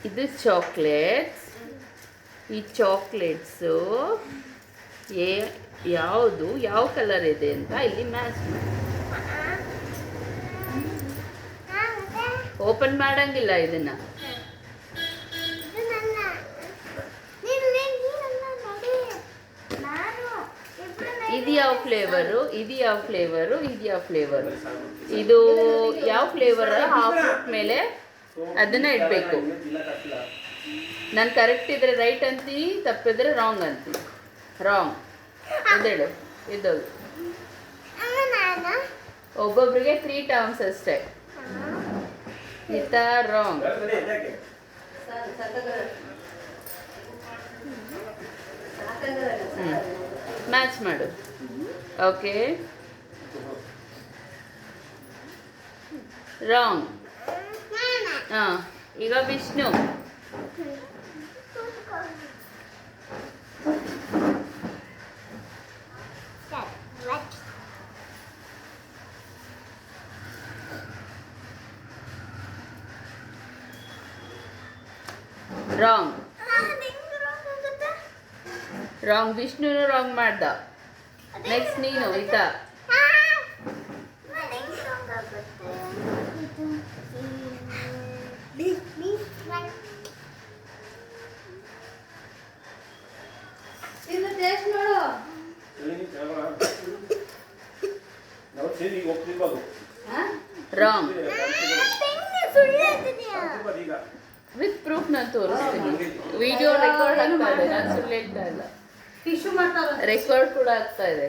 ಇದು ಚಾಕ್ಲೇಟ್ಸ್. ಈ ಚಾಕ್ಲೇಟ್ಸು ಯಾವುದು ಯಾವ ಕಲರ್ ಇದೆ ಅಂತ ಇಲ್ಲಿ ಮ್ಯಾಚ್ ಮಾಡಿ. ಓಪನ್ ಮಾಡಂಗಿಲ್ಲ ಇದನ್ನ. ಇದು ಯಾವ ಫ್ಲೇವರು, ಇದು ಯಾವ ಫ್ಲೇವರು, ಇದು ಯಾವ ಫ್ಲೇವರು, ಇದು ಯಾವ ಫ್ಲೇವರ್ ಹಾಫ್ ಮೇಲೆ ಅದನ್ನ ಇಡಬೇಕು. ನಾನು ಕರೆಕ್ಟ್ ಇದ್ರೆ ರೈಟ್ ಅಂತೀನಿ, ತಪ್ಪಿದ್ರೆ ರಾಂಗ್ ಅಂತೀನಿ. ರಾಂಗ್ ಇದೇಳು ಇದು. ಒಬ್ಬೊಬ್ರಿಗೆ 3 ಟರ್ಮ್ಸ್ ಅಷ್ಟೇ. ಇತ ರಾಂಗ್. ಮ್ಯಾಚ್ ಮಾಡು. Okay, wrong. ಹಾಂ, ಈಗ ವಿಷ್ಣು. ರಾಂಗ್. ರಾಂಗ್. ವಿಷ್ಣುನು ರಾಂಗ್ ಮಾಡ್ದ. ನೆಕ್ಸ್ಟ್ ನೀನು. ಈತ ರಾಂಗ್. ವಿತ್ ಪ್ರೂಫ್ ನಾನು ತೋರಿಸ್ತೀನಿ. ವಿಡಿಯೋ ರೆಕಾರ್ಡ್ ಆಗ್ತಾ ಇದೆ, ನಾನು ಸುಳ್ಳು ಹೇಳ್ತಾ ಇಲ್ಲ. ರೆಕಾರ್ಡ್ ಕೂಡ ಆಗ್ತಾ ಇದೆ.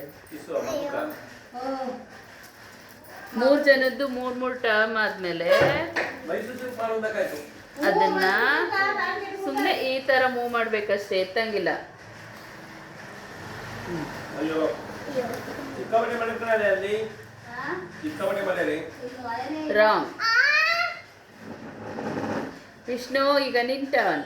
3 ಜನದ್ದು 3 ಟರ್ಮ್ ಆದ್ಮೇಲೆ ಅದನ್ನ ಸುಮ್ಮನೆ ಈ ತರ ಮೂವ್ ಮಾಡ್ಬೇಕಷ್ಟೇ, ಎತ್ತಂಗಿಲ್ಲ. ರಾಂಗ್. ವಿಷ್ಣು, ಈಗ ನಿನ್ ಟರ್ನ್.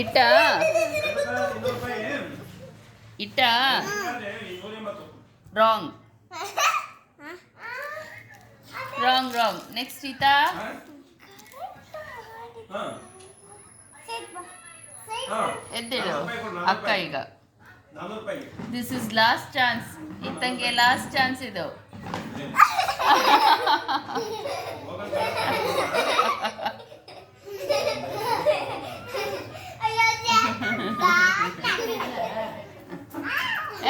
ಇಟ್ಟ ಇಟ್ಟ ರಾಂಗ್. Wrong wrong. ನೆಕ್ಸ್ಟ್ ಈತ. ಎದ್ದೇಳು ಅಕ್ಕ. ಈಗ ದಿಸ್ ಇಸ್ ಲಾಸ್ಟ್ ಚಾನ್ಸ್. ಇತ್ತಂಗೆ ಲಾಸ್ಟ್ ಚಾನ್ಸ್ ಇದು.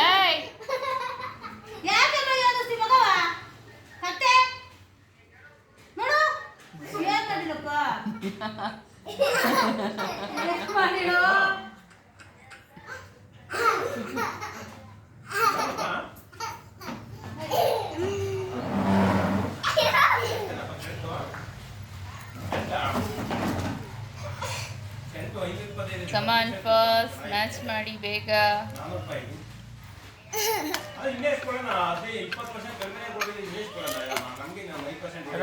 ಏಯ್, ಕಮಾನ್ ಫಸ್ಟ್ ಮ್ಯಾಚ್ ಮಾಡಿ ಬೇಗ.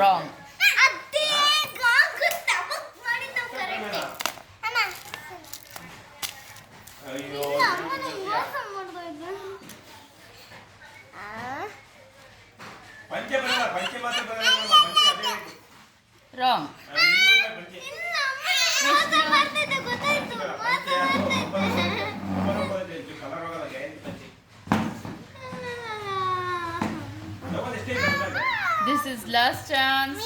Wrong. Wrong. This is last chance.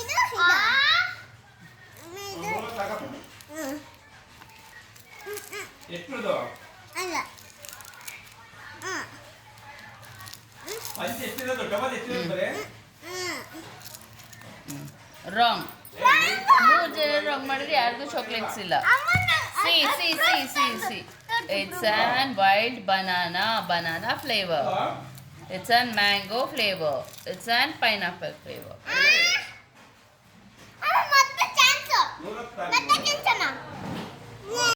Wrong. 3 ಜನ ರಾಂಗ್ ಮಾಡಿದ್ರೆ ಯಾರಿಗೂ ಚಾಕ್ಲೇಟ್ಸ್ ಇಲ್ಲ. See. It's an wild banana flavor. It's an mango flavor. It's an pineapple flavor. ಮತ್ತೆ ಚಾನ್ಸ್